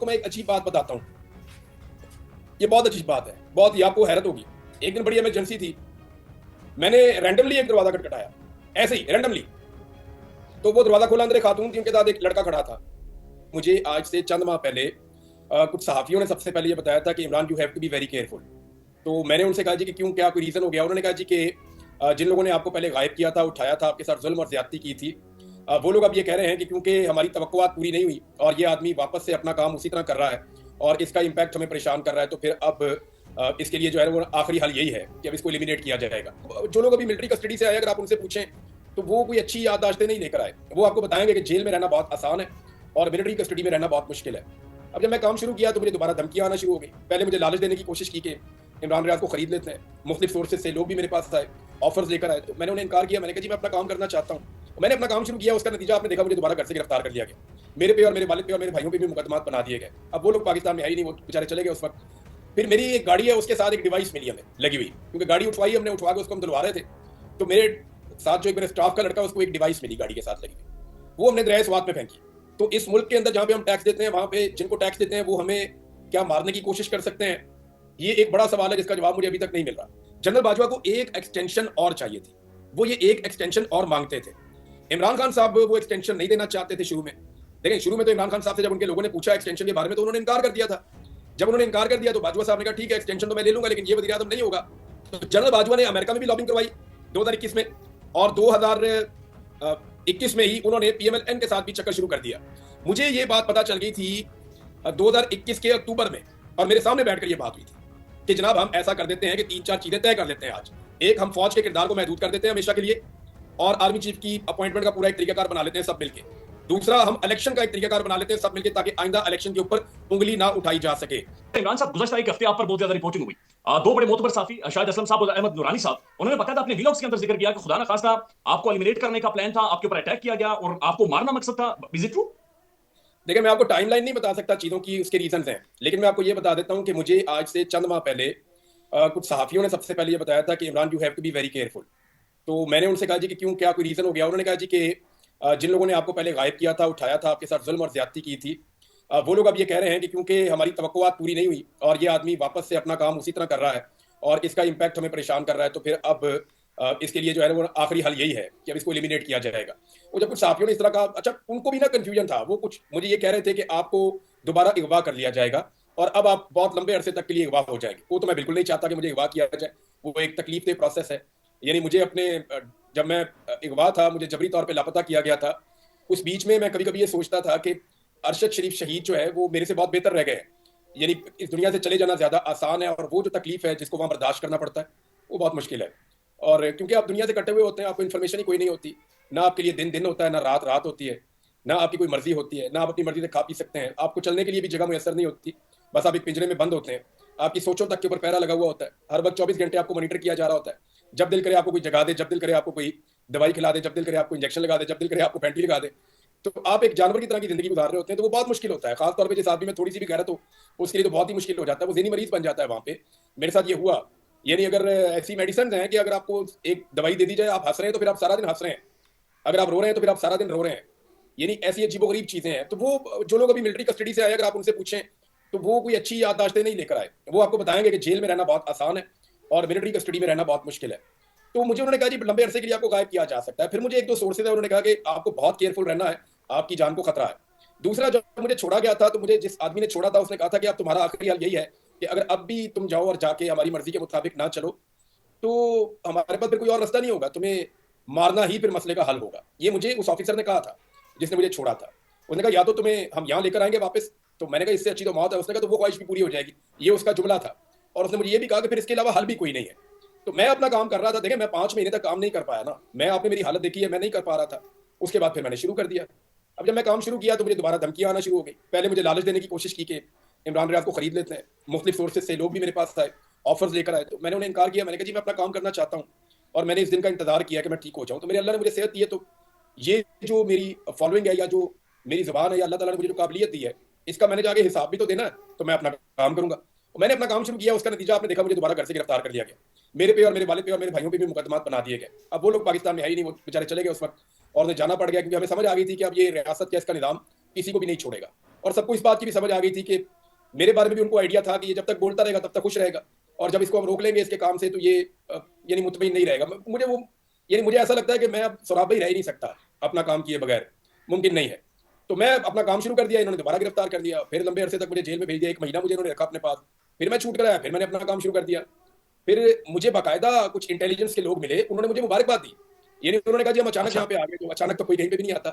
आपको मैं एक अच्छी बात बताता हूँ। ये बहुत अच्छी बात है, बहुत ही आपको हैरत होगी। एक दिन बड़ी इमरजेंसी थी, मैंने रैंडमली एक दरवाजा खटखटाया, ऐसे ही रैंडमली। तो वो दरवाजा खोला, अंदर एक खातून थी, उनके साथ एक लड़का खड़ा था। मुझे आज से चंद माह पहले कुछ सहाफ़ियों ने सबसे पहले ये बताया था कि Imran you have to be very careful. तो मैंने उनसे कहा जी कि क्यों, क्या कोई रीज़न हो गया? उन्होंने कहा जी कि जिन लोगों ने आपको पहले गायब किया था, उठाया था, आपके साथ ज़ुल्म और ज़्यादती की थी, वो लोग अब ये कह रहे हैं कि क्योंकि हमारी तवक्कुआत पूरी नहीं हुई और ये आदमी वापस से अपना काम उसी तरह कर रहा है और इसका इम्पैक्ट हमें परेशान कर रहा है, तो फिर अब इसके लिए जो है वो आखिरी हल यही है कि अब इसको एलिमिनेट किया जाएगा। जो लोग अभी मिलिट्री कस्टडी से आए, अगर आप उनसे पूछें तो वो कोई अच्छी याददाश्तें नहीं लेकर आए। वो आपको बताएंगे कि जेल में रहना बहुत आसान है और मिलिट्री कस्टडी में रहना बहुत मुश्किल है। अब जब मैं काम शुरू किया तो मुझे दोबारा धमकियां आना शुरू हो गई। पहले मुझे लालच देने की कोशिश की कि इमरान रियाज को खरीद लेते हैं, मुख्तलिफ सोर्सेज से लोग भी मेरे पास आए, ऑफर्स लेकर आए, तो मैंने उन्हें इनकार किया। मैंने कहा जी मैं अपना काम करना चाहता हूँ। मैंने अपना काम शुरू किया, उसका नतीजा आपने देखा, मुझे दोबारा घर से गिरफ्तार कर लिया गया। मेरे पे और मेरे वालिद पे और मेरे भाइयों पे भी मुकदमात बना दिए गए। अब वो लोग पाकिस्तान में है ही नहीं, वो बेचारे चले गए उस वक्त। फिर मेरी एक गाड़ी है, उसके साथ एक डिवाइस मिली हमें लगी हुई, क्योंकि गाड़ी उठवाई हमने, उठवा के उसको हम दिलवा रहे थे। तो मेरे साथ जो एक मेरे स्टाफ का लड़का, उसको एक डिवाइस मिली गाड़ी के साथ लगी हुई, वो हमने दरिया स्वात में फेंकी। तो इस मुल्क के अंदर जहाँ पे हम टैक्स देते हैं, वहाँ पे जिनको टैक्स देते हैं वो हमें क्या मारने की कोशिश कर सकते हैं? ये एक बड़ा सवाल है जिसका जवाब मुझे अभी तक नहीं मिल रहा। जनरल बाजवा को एक एक्सटेंशन और चाहिए थी, वो ये एक एक्सटेंशन और मांगते थे। इमरान खान साहब वो एक्सटेंशन नहीं देना चाहते थे शुरू में। लेकिन शुरू में तो इमरान खान साहब से जब उनके लोगों ने पूछा एक्सटेंशन के बारे में तो उन्होंने इनकार कर दिया था। जब उन्होंने इनकार कर दिया तो बाजवा साहब ने कहा ठीक है एक्सटेंशन तो मैं ले लूंगा, लेकिन ये वज़ीर आज़म नहीं होगा। तो जनरल बाजवा ने अमेरिका में भी लॉबिंग करवाई 2021 में, और 2021 में ही उन्होंने पीएमएलएन के साथ भी चक्कर शुरू कर दिया। मुझे ये बात पता चल गई थी 2021 के अक्टूबर में, और मेरे सामने बैठकर ये बात हुई थी कि जनाब हम ऐसा कर देते हैं कि 3-4 चीजें तय कर लेते हैं आज। एक, हम फौज के किरदार को महदूद कर देते हैं हमेशा के लिए, और आर्मी चीफ की अपॉइंटमेंट का पूरा एक तरीकाकार बना लेते हैं सब मिलके। दूसरा, हम इलेक्शन का एक तरीकाकार बना लेते हैं सब मिलके, ताकि आइंदा इलेक्शन के ऊपर उंगली ना उठाई जा सके। इमरान साहब, गुज़श्ता एक हफ्ते आप पर बहुत ज्यादा रिपोर्टिंग हुई। दो बड़े मोतबर साफी शाहिद असलम साहब और अहमद नूरानी साहब, उन्होंने बताया अपने व्लॉग्स के अंदर जिक्र किया कि खुदा ना खास्ता आपको एलिमिनेट करने का प्लान था, आपके ऊपर अटैक किया गया और आपको मारना मकसद था। Is it true? देखिए, मैं आपको टाइमलाइन नहीं बता सकता चीज़ों की, उसके रीजंस हैं, लेकिन मैं आपको ये बता देता हूँ कि मुझे आज से चंद माह पहले कुछ सहाफ़ियों ने सबसे पहले ये बताया था कि Imran you have to be very careful. तो मैंने उनसे कहा जी कि क्यों, क्या कोई रीज़न हो गया? उन्होंने कहा जी कि जिन लोगों ने आपको पहले गायब किया था, उठाया था, आपके साथ जुल्म और ज़्यादती की थी, वो लोग अब ये कह रहे हैं कि क्योंकि हमारी तवक्कुआत पूरी नहीं हुई और ये आदमी वापस से अपना काम उसी तरह कर रहा है और इसका इम्पैक्ट हमें परेशान कर रहा है, तो फिर अब इसके लिए जो है ना वो आखिरी हल यही है कि अब इसको एलिमिनेट किया जाएगा। वो जब कुछ साथियों ने इस तरह कहा, अच्छा उनको भी ना कन्फ्यूजन था, वो कुछ मुझे ये कह रहे थे कि आपको दोबारा अगवा कर लिया जाएगा और अब आप बहुत लंबे अरसे तक के लिए अगवा हो जाएंगे। वो तो मैं बिल्कुल नहीं चाहता कि मुझे अगवा किया जाए, वो एक तकलीफ दे प्रोसेस है। यानी मुझे अपने जब मैं अगवा था, मुझे जबरी तौर पर लापता किया गया था, उस बीच में मैं कभी कभी ये सोचता था कि अरशद शरीफ शहीद जो है वो मेरे से बहुत बेहतर रह गए हैं। यानी इस दुनिया से चले जाना ज़्यादा आसान है, और वो जो तकलीफ है जिसको वहाँ बर्दाश्त करना पड़ता है वो बहुत मुश्किल है। और क्योंकि आप दुनिया से कटे हुए होते हैं, आपको इन्फॉर्मेशन ही कोई नहीं होती, ना आपके लिए दिन दिन होता है, ना रात रात होती है, ना आपकी कोई मर्जी होती है, ना आप अपनी मर्जी से खा पी सकते हैं, आपको चलने के लिए भी जगह मुयसर नहीं होती, बस आप एक पिंजरे में बंद होते हैं। आपकी सोचों तक के ऊपर पहरा लगा हुआ होता है, हर वक्त 24 घंटे आपको मॉनिटर किया जा रहा होता है। जब दिल करे आपको कोई जगा दे, जब दिल करे आपको कोई दवाई खिला दे, जब दिल करे आपको इंजेक्शन लगा दे, जब दिल करे आपको पेंटी लगा दे। तो आप एक जानवर की तरह की जिंदगी गुजार रहे होते हैं, तो वो बहुत मुश्किल होता है। खास तौर पे जिस आदमी में थोड़ी सी भी गैरत हो, उसके लिए तो बहुत ही मुश्किल हो जाता है, वो ज़हनी मरीज बन जाता है वहाँ पे। मेरे साथ ये हुआ। यानी अगर ऐसी मेडिसिन हैं कि अगर आपको एक दवाई दे दी जाए, आप हंस रहे हैं तो फिर आप सारा दिन हंस रहे हैं, अगर आप रो रहे हैं तो फिर आप सारा दिन रो रहे हैं। यानी ऐसी अजीबोगरीब चीज़ें हैं। तो वो जो लोग अभी मिलिट्री कस्टडी से आए, अगर आप उनसे पूछें तो वो कोई अच्छी याददाश्तें नहीं लेकर आए। वो आपको बताएंगे कि जेल में रहना बहुत आसान है और मिलिट्री कस्टडी में रहना बहुत मुश्किल है। तो मुझे उन्होंने कहा जी लंबे अरसे के लिए आपको गायब किया जा सकता है। फिर मुझे एक दो सोर्सेज है, उन्होंने कहा कि आपको बहुत केयरफुल रहना है, आपकी जान को खतरा है। दूसरा, जब मुझे छोड़ा गया था तो मुझे जिस आदमी ने छोड़ा था उसने कहा था कि अब तुम्हारा आखिरी हाल यही है कि अगर अब भी तुम जाओ और जाके हमारी मर्जी के मुताबिक ना चलो तो हमारे पास फिर कोई और रास्ता नहीं होगा, तुम्हें मारना ही फिर मसले का हल होगा। ये मुझे उस ऑफिसर ने कहा था जिसने मुझे छोड़ा था। उसने कहा या तो तुम्हें हम यहाँ लेकर आएंगे वापस, तो मैंने कहा इससे अच्छी तो मौत है। उसने कहा तो वो ख्वाहिश भी पूरी हो जाएगी, ये उसका जुमला था। और उसने मुझे ये भी कहा कि फिर इसके अलावा हल भी कोई नहीं है। तो मैं अपना काम कर रहा था। देखिए, मैं 5 महीने तक काम नहीं कर पाया ना, मैं, आपने मेरी हालत देखी है, मैं नहीं कर पा रहा था। उसके बाद फिर मैंने शुरू कर दिया। अब जब मैं काम शुरू किया तो मुझे दोबारा धमकियां आना शुरू हो गई। पहले मुझे लालच देने की कोशिश की कि इमरान रियाज को खरीद लेते हैं, मुख्तलिफ सोर्सेज से लोग भी मेरे पास आए, ऑफर्स लेकर आए, तो मैंने उन्हें इनकार किया। मैंने कहा जी मैं अपना काम करना चाहता हूँ और मैंने इस दिन का इंतजार किया कि मैं ठीक हो जाऊँ। तो मेरे अल्लाह ने मुझे सेहत दी है, तो ये जो मेरी फॉलोइंग है या जो मेरी ज़बान है या अल्लाह ताला ने मुझे जो काबिलियत दी है, इसका मैंने जाके हिसाब भी तो देना है। तो मैं अपना काम करूंगा। मैंने अपना काम शुरू किया, उसका नतीजा आपने देखा, मुझे दोबारा घर से गिरफ्तार कर लिया गया। मेरे पे और मेरे वालिद पे और मेरे भाइयों पे भी मुकदमात बना दिए गए। अब वो लोग पाकिस्तान में है ही नहीं, वो बेचारे चले गए उस वक्त, और उन्हें जाना पड़ गया क्योंकि हमें समझ आ गई थी कि अब ये रियासत का इसका निज़ाम किसी को भी नहीं छोड़ेगा। और सबको इस बात की भी समझ आ गई थी कि मेरे बारे में भी उनको आइडिया था कि ये जब तक बोलता रहेगा तब तक खुश रहेगा, और जब इसको हम रोक लेंगे इसके काम से तो ये यानी मुतमईन नहीं रहेगा। मुझे वो यानी मुझे ऐसा लगता है कि मैं अब सौराब भाई रह ही नहीं सकता अपना काम किए बगैर, मुमकिन नहीं है। तो मैं अपना काम शुरू कर दिया, इन्होंने दोबारा गिरफ्तार कर दिया, फिर लंबे अरसे तक मुझे जेल में भेज दिया, 1 महीना मुझे इन्होंने रखा अपने पास, फिर मैं छूट कर आया, फिर मैंने अपना काम शुरू कर दिया। फिर मुझे बाकायदा कुछ इंटेलिजेंस के लोग मिले, उन्होंने मुझे मुबारकबाद दी। यानी उन्होंने कहा जी हम अचानक अच्छा। यहाँ पे आ गए, तो अचानक तो कोई कहीं पे भी नहीं आता।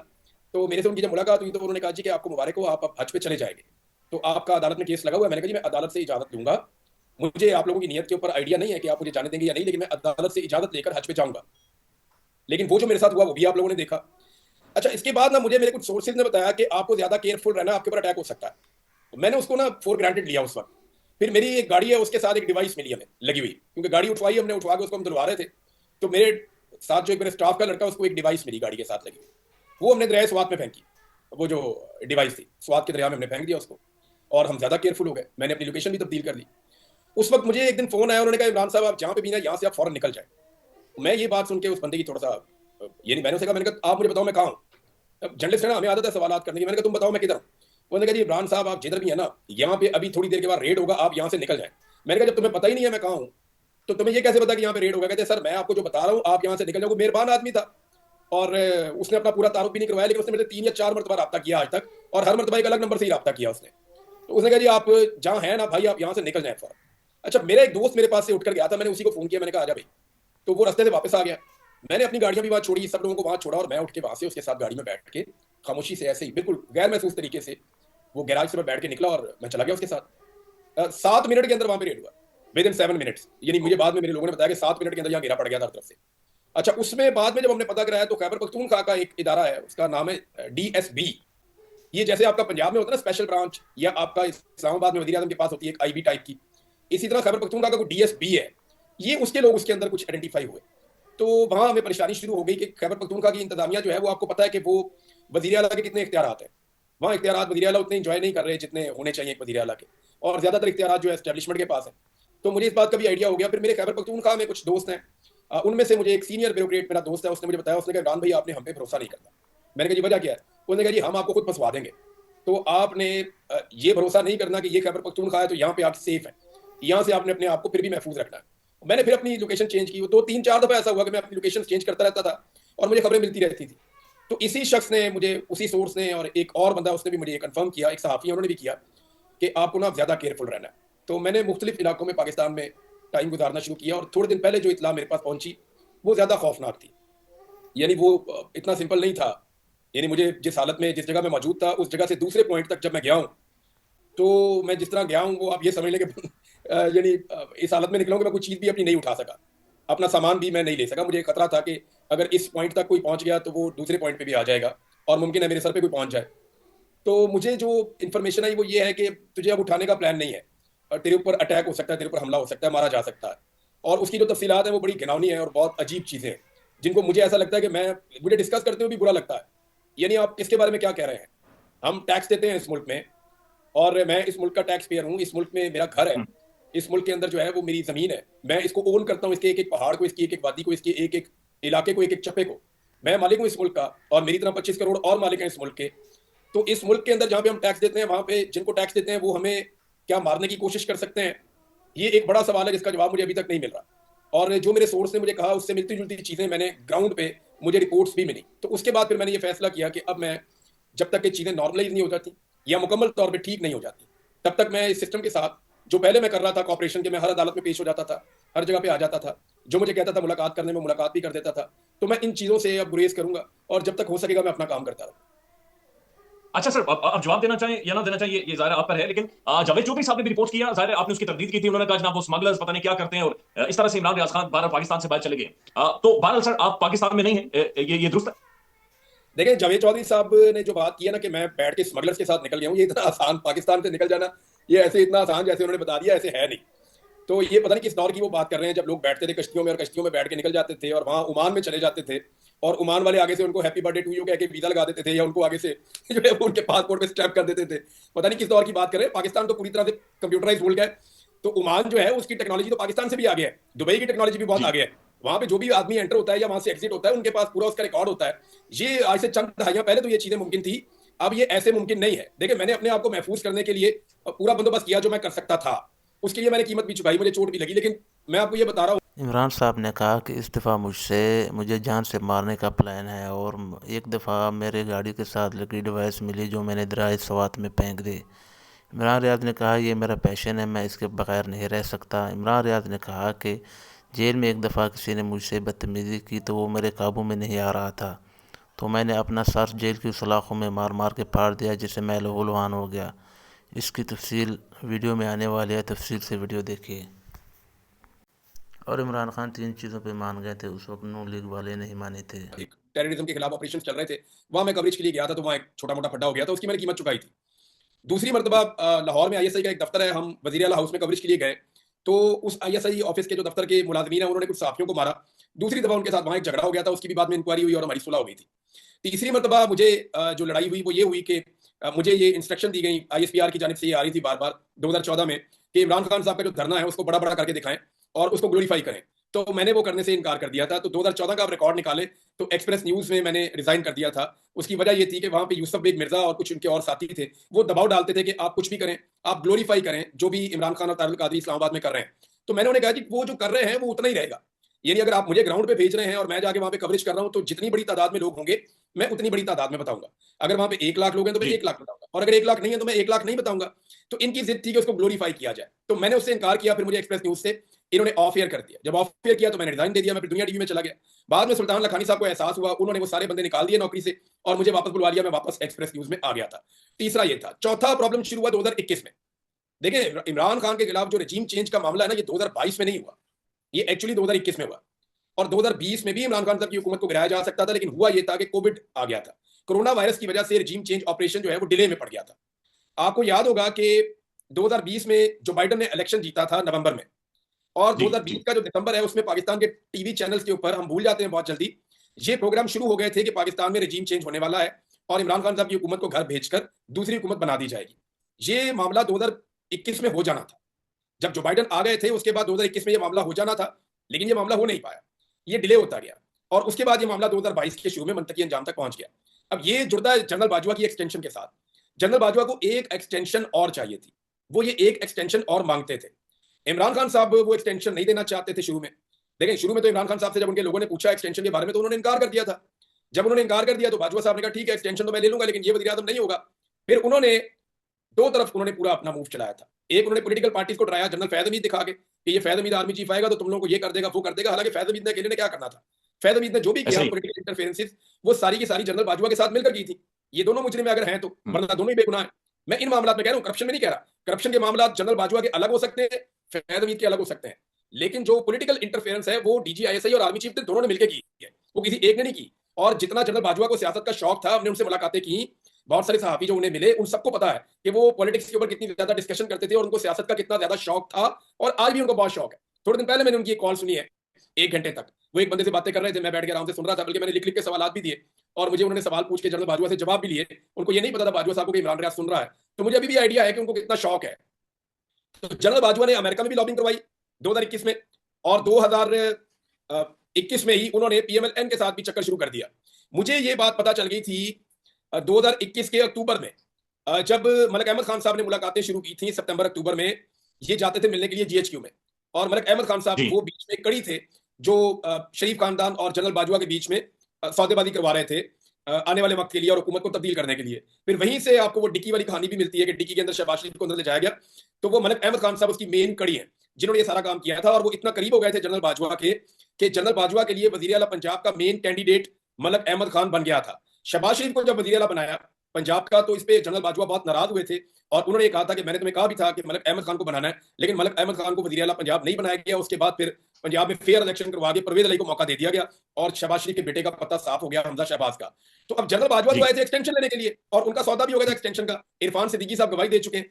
तो मेरे से उनकी जब मुलाकात हुई तो उन्होंने कहा जी कि आपको मुबारक हो, आप अब हज पे चले जाएंगे, तो आपका अदालत में केस लगा हुआ है। मैंने कहा जी मैं अदालत से इजाजत लूंगा, मुझे आप लोगों की नीयत के ऊपर आइडिया नहीं है कि आप मुझे जाने देंगे या नहीं, लेकिन मैं अदालत से इजाजत लेकर हज पे जाऊंगा। लेकिन वो जो मेरे साथ हुआ वो भी आप लोगों ने देखा। अच्छा, इसके बाद ना मुझे मेरे कुछ सोर्सेज ने बताया कि आपको ज्यादा केयरफुल रहना, आपके ऊपर अटैक हो सकता है। तो मैंने उसको ना फॉर ग्रांटेड लिया उस वक्त। फिर मेरी एक गाड़ी है, उसके साथ एक डिवाइस मिली हमें लगी हुई, क्योंकि गाड़ी उठवाई हमने, उठवा के उसको हम धुलवा रहे थे। तो मेरे साथ जो एक मेरे स्टाफ का लड़का, उसको एक डिवाइस मिली गाड़ी के साथ लगी हुई, वो हमने दरिया स्वात में फेंकी। वो जो डिवाइस थी स्वात के दरिया में हमने फेंक दिया उसको, और हम ज्यादा केयरफुल हो गए। मैंने अपनी लोकेशन भी तब्दील कर ली। उस वक्त मुझे एक दिन फोन आया, उन्होंने कहा इमरान साहब आप जहाँ पे भी ना, यहाँ से आप फौरन निकल जाए। मैं ये बात सुन के उस बंदे की थोड़ा सा यानी मैंने उसे कहा, मैंने कहा आप मुझे बताओ मैं कहाँ हूँ। अब जर्नलिस्ट है ना, हमें आदत है सवाल करने की। मैंने कहा तुम बताओ मैं किधर हूँ। उन्होंने कहा जी इमरान साहब आप जिधर भी है ना, यहाँ पे अभी थोड़ी देर के बाद रेड होगा, आप यहाँ से निकल जाए। मैंने कहा जब तुम्हें पता ही नहीं है मैं कहाँ हूँ, तो तुम्हें ये कैसे पता कि यहाँ पे रेड होगा। कहते सर मैं आपको जो बता रहा हूँ आप यहाँ से निकल जाओ। वो मेहरबान आदमी था, और उसने अपना पूरा तारुफ भी नहीं करवाया, लेकिन उसने मेरे 3 या 4 मरतबा रब्ता किया आज तक, और हर मरतबा एक अलग नंबर से ही रब्ता किया उसने। तो उसने कहा जी आप जहाँ है ना भाई, आप यहाँ से निकल जाए फौरन। अच्छा, मेरा एक दोस्त मेरे पास से उठकर गया था, मैंने उसी को फोन किया, मैंने कहा आजा भाई। तो वो रास्ते से वापस आ गया। मैंने अपनी गाड़ियां भी वहां छोड़ी, सब लोगों को वहां छोड़ा, और मैं उठ के वहां से उसके साथ गाड़ी में बैठ के खामोशी से, ऐसे ही बिल्कुल गैर महसूस तरीके से, वो गैराज से मैं बैठ के निकला और मैं चला गया उसके साथ। 7 मिनट के अंदर वहां पे रेड हुआ, विद इन 7 मिनट्स। यानी मुझे बाद में मेरे लोगों ने बताया कि 7 मिनट के अंदर यहाँ घेरा पड़ गया था हर तरफ से। अच्छा, उसमें बाद में जब हमने पता कराया तो खैबर पख्तूनख्वा का एक इदारा है, उसका नाम है DSB। ये जैसे आपका पंजाब में होता है ना स्पेशल ब्रांच, या आपका इस्लामाबाद में वजीर आजम के पास होती है एक IB टाइप की, इसी तरह खैबर पख्तूनख्वा का कोई DSB है। ये उसके लोग उसके अंदर कुछ आइडेंटिफाई हुए। तो वहां हमें परेशानी शुरू हो गई कि खैबर पख्तूनख्वा की इंतजामिया जो है, वो आपको पता है कि वो वजीर आला के कितने इख्तियारात हैं। वहाँ इख्तियारात वजीर आला उतने इंजॉय नहीं कर रहे जितने होने चाहिए एक वजीर आला के, और ज्यादातर इख्तियारात जो है एस्टेब्लिशमेंट के पास है। तो मुझे इस बात का भी आइडिया हो गया। फिर मेरे खैबर पख्तूनख्वा में कुछ दोस्त हैं, उनमें से मुझे एक सीनियर ब्यूरोक्रेट मेरा दोस्त है, उसने मुझे बताया, उसने कहा इमरान भाई आपने हम पे भरोसा नहीं करना। मैंने कहा जी वजह क्या है। उसने कहा जी हम आपको खुद फंसवा देंगे, तो आपने ये भरोसा नहीं करना कि ये खैबर पख्तूनख्वा है तो यहाँ पे आप सेफ है, यहाँ से आपने अपने आप को फिर भी महफूज रखना है। मैंने फिर अपनी लोकेशन चेंज की। वो 2 3 4 दफा ऐसा हुआ कि मैं अपनी लोकेशन चेंज करता रहता था और मुझे खबरें मिलती रहती थी। तो इसी शख्स ने मुझे, उसी सोर्स ने, और एक और बंदा उसने भी मुझे कंफर्म किया, एक सहाफ़ी उन्होंने भी किया कि आपको ना ज्यादा केयरफुल रहना है। तो मैंने मुख्तलिफ इलाकों में पाकिस्तान में टाइम गुजारना शुरू किया, और थोड़े दिन पहले जो इतला मेरे पास पहुंची वो ज्यादा खौफनाक थी। यानी वो इतना सिंपल नहीं था। यानी मुझे जिस हालत में, जिस जगह में मौजूद था, उस जगह से दूसरे पॉइंट तक जब मैं गया हूँ, तो मैं जिस तरह गया हूँ वो आप ये समझ लें कि यानी इस हालत में निकला हूं कि मैं कोई चीज़ भी अपनी नहीं उठा सका, अपना सामान भी मैं नहीं ले सका। मुझे खतरा था कि अगर इस पॉइंट तक कोई पहुंच गया तो वो दूसरे पॉइंट पे भी आ जाएगा, और मुमकिन है मेरे सर पे कोई पहुंच जाए। तो मुझे जो इन्फॉर्मेशन आई वो ये है कि तुझे अब उठाने का प्लान नहीं है, और तेरे ऊपर अटैक हो सकता है, तेरे ऊपर हमला हो सकता है, मारा जा सकता है। और उसकी जो तफसीलात है वो बड़ी घिनौनी है और बहुत अजीब चीज़ें हैं, जिनको मुझे ऐसा लगता है कि मुझे डिस्कस करते हुए भी बुरा लगता है। यानी आप इसके बारे में क्या कह रहे हैं। हम टैक्स देते हैं इस मुल्क में, और मैं इस मुल्क का टैक्स पेयर हूँ, इस मुल्क में मेरा घर है, इस मुल्क के अंदर जो है वो मेरी जमीन है, मैं इसको ओन करता हूँ, इसके एक एक पहाड़ को, इसकी एक एक वादी को, इसके एक एक इलाके को, एक एक चप्पे को। मैं मालिक हूँ इस मुल्क का, और मेरी तरह 25 करोड़ और मालिक हैं इस मुल्क के। तो इस मुल्क के अंदर जहाँ पे हम टैक्स देते हैं, वहां पे जिनको टैक्स देते हैं वो हमें क्या मारने की कोशिश कर सकते हैं। ये एक बड़ा सवाल है जिसका जवाब मुझे अभी तक नहीं मिल रहा। और जो मेरे सोर्स ने मुझे कहा उससे मिलती जुलती चीजें मैंने ग्राउंड पे, मुझे रिपोर्ट्स भी मिली। तो उसके बाद फिर मैंने ये फैसला किया कि अब मैं, जब तक ये चीजें नॉर्मलाइज नहीं हो जाती या मुकम्मल तौर पे ठीक नहीं हो जाती, तब तक मैं इस सिस्टम के साथ जो पहले मैं कर रहा था कॉपरेशन के, मैं हर अदालत में पेश हो जाता था, हर जगह पे आ जाता था, जो मुझे कहता था मुलाकात करने में मुलाकात भी कर देता था। तो मैं इन चीजों से अब गुरेज करूंगा, और जब तक हो सकेगा मैं अपना काम करता रहूंगा। अच्छा सर, आप जवाब देना चाहें या ना देना चाहिए ये जाहिर है आप पर है, लेकिन जावेद चौधरी साहब ने भी रिपोर्ट किया, जाहिर है आपने उसकी तरदीद की थी, उन्होंने कहा जनाब वो स्मगलर्स पता नहीं क्या करते हैं, और इस तरह से इमरान रियाज खान बाहर पाकिस्तान से बाहर चले गए। तो बहरहाल सर आप पाकिस्तान में नहीं है, ये दुरुस्त है? देखिए, जावेद चौधरी साहब ने जो बात की है ना कि मैं बैठ के स्मगलर्स के साथ निकल गया हूँ, ये इतना आसान, पाकिस्तान से निकल जाना ये ऐसे इतना आसान जैसे उन्होंने बता दिया, ऐसे है नहीं। तो ये पता नहीं किस दौर की वो बात कर रहे हैं, जब लोग बैठते थे कश्तियों में और कश्तियों में बैठ के निकल जाते थे और वहाँ ओमान में चले जाते थे, और ओमान वाले आगे से उनको हैप्पी बर्थडे टू यू कह के वीजा लगा देते थे, या उनको आगे से जो है वो उनके पासपोर्ट पे स्टैम्प कर देते थे। पता नहीं किस दौर की बात करें। पाकिस्तान तो पूरी तरह से कंप्यूटराइज मुल्क है। तो ओमान जो है उसकी टेक्नोलॉजी तो पाकिस्तान से भी आगे है, दुबई की टेक्नोलॉजी भी बहुत जी। आगे है। वहां पे जो भी आदमी एंटर होता है या वहां से एग्जिट होता है, उनके पास पूरा उसका रिकॉर्ड होता है। ये आज से चंद दहाइयां पहले तो ये चीजें मुमकिन थी अब ये ऐसे मुमकिन नहीं है। देखिए, मैंने अपने आप को महफूज करने के लिए पूरा बंदोबस्त किया जो मैं कर सकता था। उसके लिए मैंने कीमत भी चुकाई, मुझे चोट भी लगी, लेकिन मैं आपको ये बता रहा हूँ। इमरान साहब ने कहा कि इस दफ़ा मुझे जान से मारने का प्लान है, और एक दफ़ा मेरे गाड़ी के साथ लकी डिवाइस मिली जो मैंने दराज सवात में फेंक दी। इमरान रियाज ने कहा ये मेरा पैशन है, मैं इसके बगैर नहीं रह सकता। इमरान रियाज ने कहा कि जेल में एक दफ़ा किसी ने मुझसे बदतमीज़ी की तो वो मेरे काबू में नहीं आ रहा था, तो मैंने अपना सर जेल की सलाखों में मार मार के फाड़ दिया, जिससे मैं लहूलुहान हो गया। इसकी तफसील वीडियो में आने वाली है, तफसील से वीडियो देखिए। और इमरान खान 3 चीज़ों पे मान गए थे, उस वक्त नून लीग वाले नहीं माने थे। एक टेररिज्म के खिलाफ ऑपरेशन चल रहे थे, वहां मैं कवरेज के लिए गया था, तो वहां एक छोटा मोटा फड्डा हो गया था, उसकी मैंने कीमत चुकाई थी। दूसरी मरतबा लाहौर में आईएसआई का एक दफ्तर है, हम वजीर आला हाउस में कवरेज के लिए गए, तो उस आईएसआई ऑफिस के जो दफ्तर के मुलाजमीन है, उन्होंने कुछ सहाफियों को मारा। दूसरी दफा उनके साथ वहां एक झगड़ा हो गया था, उसकी भी बाद में इंक्वायरी हुई और हमारी सुलह हो गई थी। तीसरी मरतबा मुझे जो लड़ाई हुई वो ये हुई कि मुझे ये इंस्ट्रक्शन दी गई आईएसपीआर की जानिब से, ये आ रही थी बार बार 2014 में, कि इमरान खान साहब का जो धरना है उसको बड़ा बड़ा करके दिखाएं और उसको ग्लोरीफाई करें। तो मैंने वो करने से इनकार कर दिया था। तो 2014 का आप रिकॉर्ड निकाले तो एक्सप्रेस न्यूज में मैंने रिजाइन कर दिया था। उसकी वजह ये थी कि वहां पे यूसुफ बेग मिर्जा और कुछ उनके और साथी थे, वो दबाव डालते थे कि आप कुछ भी करें, आप ग्लोरीफाई करें जो भी इमरान खान और तारिक कादरी इस्लामाबाद में कर रहे हैं। तो मैंने उन्हें कहा कि वो जो कर रहे हैं वो उतना ही रहेगा, यानी अगर आप मुझे ग्राउंड पे भेज रहे हैं और मैं जाके वहां पे कवरेज कर रहा हूं, तो जितनी बड़ी तादाद में लोग होंगे मैं उतनी बड़ी तादाद में बताऊंगा। अगर वहां पे 1 लाख लोग हैं तो मैं जी 1 लाख बताऊंगा, और अगर 1 लाख नहीं है तो मैं 1 लाख नहीं बताऊंगा। तो इनकी जिद थी कि उसको ग्लोरीफाई किया जाए, तो मैंने उससे इनकार किया। फिर मुझे एक्सप्रेस न्यूज से इन्होंने ऑफ एयर कर दिया। जब ऑफ एयर किया तो मैंने रिजाइन दे दिया, मैं फिर दुनिया टीवी में चला गया। बाद में सुल्तान लखानी साहब को एहसास हुआ, उन्होंने वो सारे बंदे निकाल दिए नौकरी से और मुझे वापस बुलवा लिया, मैं वापस एक्सप्रेस न्यूज में आ गया था। तीसरा ये था। चौथा प्रॉब्लम शुरू हुआ 2021 में। देखिए, इमरान खान के खिलाफ जो रजीम चेंज का मामला है ना, ये 2022 में नहीं हुआ, ये एक्चुअली 2021 में हुआ। और 2020 में भी इमरान खान साहब की हुकूमत को गिराया जा सकता था, लेकिन हुआ ये था कि कोविड आ गया था। कोरोना वायरस की वजह से रजीम चेंज ऑपरेशन जो है वो डिले में पड़ गया था। आपको याद होगा कि 2020 में जो बाइडन ने इलेक्शन जीता था नवंबर में, और जी 2020 जी का जो दिसंबर है उसमें पाकिस्तान के टीवी चैनल्स के ऊपर, हम भूल जाते हैं बहुत जल्दी, ये प्रोग्राम शुरू हो गए थे कि पाकिस्तान में रजीम चेंज होने वाला है और इमरान खान साहब की हुकूमत को घर भेजकर दूसरी हुकूमत बना दी जाएगी। ये मामला 2021 में हो जाना था। जब जो बाइडन आ गए थे उसके बाद 2021 में ये मामला हो जाना था, लेकिन ये मामला हो नहीं पाया, ये डिले होता गया। और उसके बाद ये मामला 2022 के शुरू में मंतकी अंजाम तक पहुंच गया। अब ये जुड़ता है जनरल बाजवा की एक्सटेंशन के साथ। जनरल बाजवा को एक एक्सटेंशन और चाहिए थी, वो ये एक एक्सटेंशन और मांगते थे। इमरान खान साहब वो एक्सटेंशन नहीं देना चाहते थे शुरू में। लेकिन शुरू में तो इमरान खान साहब से जब उनके लोगों ने पूछा एक्सटेंशन के बारे में तो उन्होंने इनकार कर दिया था। जब उन्होंने इनकार कर दिया तो बाजवा साहब ने कहा ठीक है एक्सटेंशन तो मैं ले लूंगा, लेकिन ये वज़ीर आज़म नहीं होगा। फिर उन्होंने दो तरफ उन्होंने पूरा अपना मूव चलाया था। एक उन्होंने पॉलिटिकल पार्टीज को डराया जनरल फैज़ हमीद दिखा के कि ये फैज़ हमीद आर्मी चीफ आएगा तो तुम लोगों को ये कर देगा वो कर देगा। हालांकि फैज़ हमीद ने अकेले ने क्या करना था, फैज़ हमीद ने जो भी ऐसा किया ही पॉलिटिकल इंटरफेरेंसेस वो सारी की सारी जनरल बाजवा के साथ मिलकर की थी। ये दोनों मुजरिम अगर हैं तो, हम्म, वरना दोनों ही बेगुनाह हैं। मैं इन मामलों में कह रहा हूं, करप्शन में नहीं कह रहा। करप्शन के मामला जनरल बाजवा के अलग हो सकते हैं, फैज़ हमीद के अलग हो सकते हैं, लेकिन जो पॉलिटिकल इंटरफेरेंस है वो डीजी आईएसआई और आर्मी चीफ ने दोनों ने मिलकर की है, वो किसी एक ने नहीं की। और जितना जनरल बाजवा को सियासत का शौक था, हमने उनसे मुलाकातें की, बहुत सारे सहाफी जो उन्हें मिले उन सबको पता है कि वो पॉलिटिक्स के ऊपर कितनी ज्यादा डिस्कशन करते थे और उनको सियासत का कितना ज्यादा शौक था, और आज भी उनको बहुत शौक है। थोड़े दिन पहले मैंने उनकी एक कॉल सुनी है, 1 घंटे तक वो एक बंदे से बातें कर रहे थे, मैं बैठ के आराम से सुन रहा था, बल्कि मैंने लिख लिख के सवाल भी दिए और मुझे उन्होंने सवाल पूछ के जनरल बाजवा से जवाब भी लिए। उनको ये नहीं पता था बाजवा साहब को कि इमरान रियाज सुन रहा है, तो मुझे अभी भी आइडिया है कि उनको कितना शौक है। तो जनरल बाजवा ने अमेरिका में भी लॉबिंग करवाई 2021 में, और 2021 में ही उन्होंने पीएमएलएन के साथ भी चक्कर शुरू कर दिया। मुझे ये बात पता चल गई थी 2021 के अक्टूबर में, जब मलिक अहमद खान साहब ने मुलाकातें शुरू की थी सितंबर अक्टूबर में। ये जाते थे मिलने के लिए जीएचक्यू में, और मलिक अहमद खान साहब जी वो बीच में कड़ी थे जो शरीफ खानदान और जनरल बाजवा के बीच में सौदेबाजी करवा रहे थे आने वाले वक्त के लिए और हुकूमत को तब्दील करने के लिए। फिर वहीं से आपको वो डिक्की वाली कहानी भी मिलती है कि डिक्की के अंदर शहबाज शरीफ को अंदर ले जाया गया। तो वो मलिक अहमद खान साहब उसकी मेन कड़ी है जिन्होंने ये सारा काम किया था, और वो इतना करीब हो गए थे जनरल बाजवा के कि जनरल बाजवा के लिए वजीर आला पंजाब का मेन कैंडिडेट मलिक अहमद खान बन गया था। शहबाज शरीफ को जब वजीर आला बनाया पंजाब का, तो इस पे जनरल बाजवा बहुत नाराज हुए थे और उन्होंने ये कहा था कि मैंने तुम्हें कहा भी था कि मलिक अहमद खान को बनाना है, लेकिन मलिक अहमद खान को वजीर आला पंजाब नहीं बनाया गया। उसके बाद फिर पंजाब में फेयर इलेक्शन करवा के परवेज अली को मौका दे दिया गया और शहबाज शरीफ के बेटे का पत्ता साफ हो गया, हमजा शहबाज का। तो अब जनरल बाजवा जी तो आए थे एक्सटेंशन लेने के लिए, और उनका सौदा भी हो गया था एक्सटेंशन का। इरफान सिद्दीकी साहब गवाही दे चुके हैं,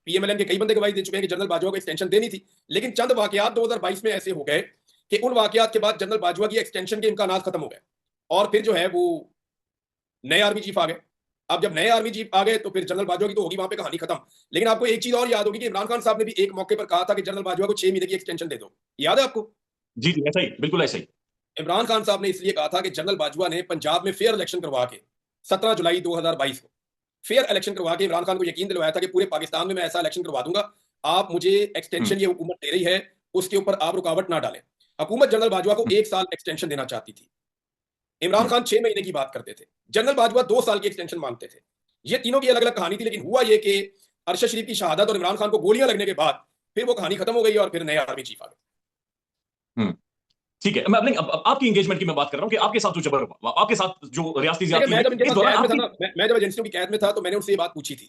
पीएमएलएन के कई बंदे गवाही दे चुके हैं कि जनरल बाजवा को एक्सटेंशन देनी थी। लेकिन चंद वाकयात 2022 में ऐसे हो गए कि उन वाकयात के बाद जनरल बाजवा की एक्सटेंशन के इम्कान खत्म हो गए, और फिर जो है वो नए आर्मी चीफ आ गए। अब जब नए आर्मी चीफ आ गए तो फिर जनरल बाजवा की तो होगी वहां पे कहानी खत्म। लेकिन आपको एक चीज और याद होगी कि इमरान खान साहब ने भी एक मौके पर कहा था कि जनरल बाजवा को 6 महीने की एक्सटेंशन दे दो, याद है आपको? जी जी ऐसा ही, बिल्कुल ऐसा ही। इमरान खान साहब ने इसलिए कहा था कि जनरल बाजवा ने पंजाब में फेयर इलेक्शन करवा के 17 जुलाई 2022 को फेयर इलेक्शन करवा के इमरान खान को यकीन दिलवाया था कि पूरे पाकिस्तान में मैं ऐसा इलेक्शन करवा दूंगा, आप मुझे एक्सटेंशन ये हुकूमत दे रही है उसके ऊपर आप रुकावट ना डालें। हुकूमत जनरल बाजवा को 1 साल एक्सटेंशन देना चाहती थी, इमरान खान 6 महीने की बात करते थे, जनरल बाजवा 2 साल की एक्सटेंशन मांगते थे। ये तीनों की अलग अलग कहानी थी, लेकिन हुआ ये कि अरशद शरीफ की शहादत और इमरान खान को गोलियां लगने के बाद फिर वो कहानी खत्म हो गई और फिर नए आर्मी चीफ आ गए। ठीक है, मैं अपने आपकी एंगेजमेंट की मैं बात कर रहा हूं कि आपके साथ जो जबर हुआ, आपके साथ जो रियासती ज्यादती मैं हुई, जब इनके इस साथ दौरान कैद में था आपकी ना, मैं जब एजेंसियों की कैद में था तो मैंने उनसे ये बात पूछी थी।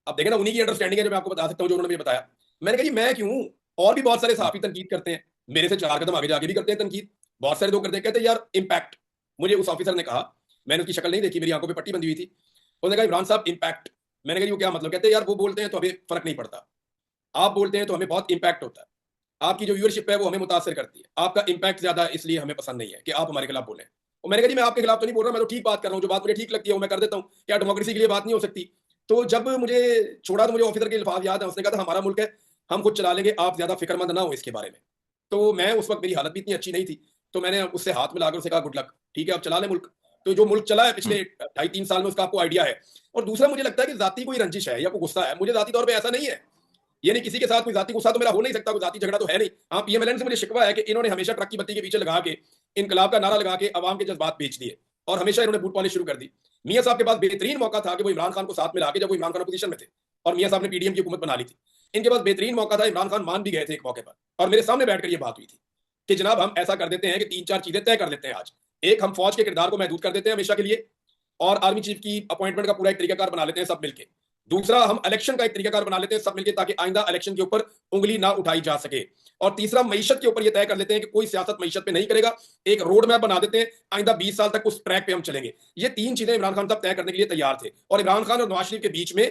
अब देखें ना, उन्हीं की अंडरस्टैंडिंग है जो मैं आपको बता सकता हूं, जो उन्होंने मुझे बताया। मैंने कहा जी मैं क्यों, और भी बहुत सारे सहाफी तनकीद करते हैं, मेरे से 4 कदम आगे जाके भी करते हैं तनकीद, बहुत सारे लोग करते हैं। कहते हैं यार इम्पैक्ट, मुझे उस ऑफिसर ने कहा, मैंने उसकी शक्ल नहीं देखी, मेरी आंखों पे पट्टी बंधी हुई थी, उसने कहा इमरान साहब इम्पैक्ट। मैंने कहा वो क्या मतलब? कहते हैं यार वो बोलते हैं तो हमें फर्क नहीं पड़ता, आप बोलते हैं तो हमें बहुत इम्पैक्ट होता है, आपकी जो व्यूअरशिप है वो हमें मुतासर करती है, आपका इम्पैक्ट ज्यादा इसलिए हमें पसंद नहीं है कि आप हमारे खिलाफ बोलें। और मैंने कहा जी मैं आपके खिलाफ तो नहीं बोल रहा, मैं तो ठीक बात कर रहा हूँ, जो बात मुझे ठीक लगती है वो मैं कर देता हूँ, क्या डेमोक्रेसी के लिए बात नहीं हो सकती? तो जब मुझे छोड़ा तो मुझे ऑफिसर के अल्फाज याद है, उसने कहा था हमारा मुल्क है, हम खुद चला लेंगे, आप ज्यादा फिक्रमंद ना हो इसके बारे में। तो मैं उस वक्त, मेरी हालत भी इतनी अच्छी नहीं थी, तो मैंने उससे हाथ मिलाकर उससे कहा गुड लक, ठीक है अब चला ले मुल्क। तो जो मुल्क चला है पिछले 2.5-3 साल में उसका आपको आइडिया है। और दूसरा मुझे लगता है कि जाती कोई रंजिश है या कोई गुस्सा है, मुझे जाती तौर पर ऐसा नहीं है, यानी किसी के साथ कोई जाती गुस्सा तो मेरा हो नहीं सकता, कोई जाती झगड़ा तो है नहीं। हाँ, पीएमएलएन से मुझे शिकवा है कि इन्होंने हमेशा ट्रक की बत्ती के पीछे लगा के इनकलाब का नारा लगा के अवाम के जज्बात बेच दिए और हमेशा इन्होंने बूट पॉलिश शुरू कर दी। मियां साहब के पास बेहतरीन मौका था कि वो इमरान खान को साथ में लाके, जब वो इमरान खान अपोजिशन में थे और मियां साहब ने पीडीएम की हुकूमत बना ली थी, इनके पास बेहतरीन मौका था, इमरान खान मान भी गए थे एक मौके पर, और मेरे सामने बैठकर ये बात हुई थी कि जनाब हम ऐसा कर देते हैं कि 3-4 चीजें तय कर लेते हैं आज। एक, हम फौज के किरदार को महदूद कर देते हैं हमेशा के लिए, और आर्मी चीफ की अपॉइंटमेंट का पूरा एक तरीकाकार बना लेते हैं सब मिलके। दूसरा, हम इलेक्शन का एक तरीकाकार बना लेते हैं सब मिलके, ताकि आइंदा इलेक्शन के ऊपर उंगली ना उठाई जा सके। और तीसरा, मईशत के ऊपर ये तय कर लेते हैं कि कोई सियासत मईशत पे नहीं करेगा, एक रोड मैप बना देते हैं, आइंदा 20 साल तक उस ट्रैक पे हम चलेंगे। ये 3 चीजें इमरान खान साहब तय करने के लिए तैयार थे, और इमरान खान और नवाज शरीफ के बीच में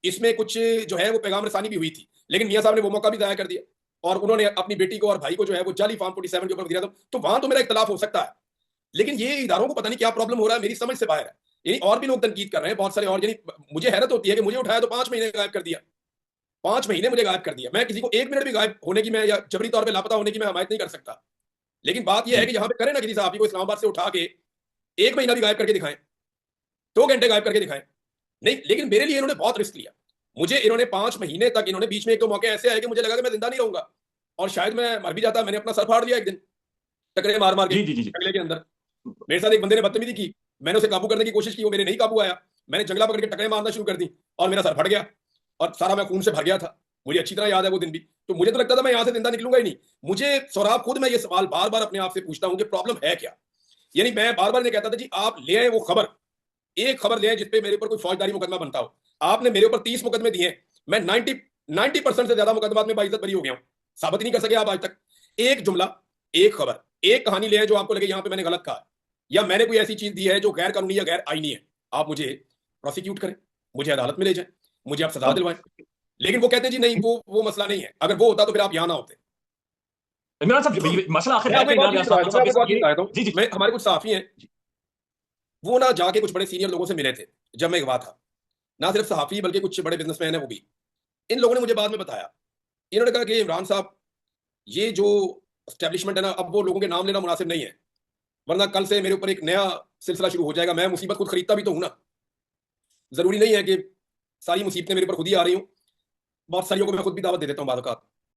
इसमें कुछ जो है वो पैगाम रसानी भी हुई थी, लेकिन मियां साहब ने वो मौका भी जाया कर दिया, और उन्होंने अपनी बेटी को और भाई को जो है वो जाली फॉर्म 47 के ऊपर दिया था। तो वहां तो मेरा इख्तलाफ हो सकता है, लेकिन ये इदारों को पता नहीं क्या प्रॉब्लम हो रहा है, मेरी समझ से बाहर है। यानी और भी लोग तनकीद कर रहे हैं बहुत सारे, और यानी मुझे हैरत होती है कि मुझे उठाया तो 5 महीने गायब कर दिया, 5 महीने मुझे गायब कर दिया। मैं किसी को 1 मिनट भी गायब होने की मैं, या जबरी तौर पे लापता होने की मैं हमायत नहीं कर सकता, लेकिन बात यह है कि यहाँ पे करें ना, किसी साहब को इस्लामाबाद से उठा के 1 महीना भी गायब करके दिखाएं, 2 घंटे गायब करके दिखाएं, नहीं। लेकिन मेरे लिए इन्होंने बहुत रिस्क लिया, मुझे इन्होंने 5 महीने तक, इन्होंने बीच में 1-2 मौके ऐसे आए कि मुझे लगा कि मैं जिंदा नहीं रहूंगा और शायद मैं मर भी जाता। मैंने अपना सर फाड़ लिया एक दिन टकरे मार मार के जी जी जी जंगले के अंदर। मेरे साथ एक बंदे ने बदतमीजी की, मैंने उसे काबू करने की कोशिश की, वो मेरे नहीं काबू आया, मैंने जंगला पकड़ के टकरे मारना शुरू कर दी और मेरा सर फट गया और सारा मैं खून से भर गया था। मुझे अच्छी तरह याद है वो दिन भी। तो मुझे तो लगता था मैं यहां से जिंदा निकलूंगा ही नहीं। मुझे सौराब खुद, मैं ये सवाल बार बार अपने आप से पूछता हूं कि प्रॉब्लम है क्या। यानी मैं बार बार ये कहता था जी आप ले आए वो खबर, एक खबर ले आए जिसपे मेरे ऊपर कोई फौजदारी मुकदमा बनता हो। आपने मेरे ऊपर 30 मुकदमे दिए, मैं 90% से ज्यादा मुकदमात में बाइज्जत बरी हो गया हूं, साबित नहीं कर सके आप आज तक। एक जुमला, एक खबर, एक कहानी ले आए जो आपको लगे यहां पे मैंने गलत कहा, या मैंने कोई ऐसी चीज दी है जो गैर कानूनी या गैर आईनी है, आप मुझे प्रोसिक्यूट करें, मुझे अदालत में ले जाएं, मुझे आप सजा दिलवाएं। लेकिन वो कहते हैं जी नहीं, वो मसला नहीं है, अगर वो होता तो फिर आप यहां ना होते। इमरान साहब, ये मसला आखिर मैं है आपको कि एक और इमरान चीज रियासत बताता साहब के साथ हूँ, जी जी मैं हमारे कुछ साफी हैं, वो ना जाके कुछ बड़े सीनियर लोगों से मिले थे जब मैं गवाह था, ना सिर्फ सहाफी बल्कि कुछ बड़े बिजनेसमैन है वो भी। इन लोगों ने मुझे बाद में बताया, इन्होंने कहा कि इमरान साहब ये जो एस्टेब्लिशमेंट है ना, अब वो लोगों के नाम लेना मुनासिब नहीं है, वरना कल से मेरे ऊपर एक नया सिलसिला शुरू हो जाएगा। मैं मुसीबत खुद खरीदता भी तो हूं ना, जरूरी नहीं है कि सारी मुसीबतें मेरे ऊपर खुद ही आ रही हूं, बहुत सारियों को मैं खुद भी दावत दे देता हूं बाद औक़ात।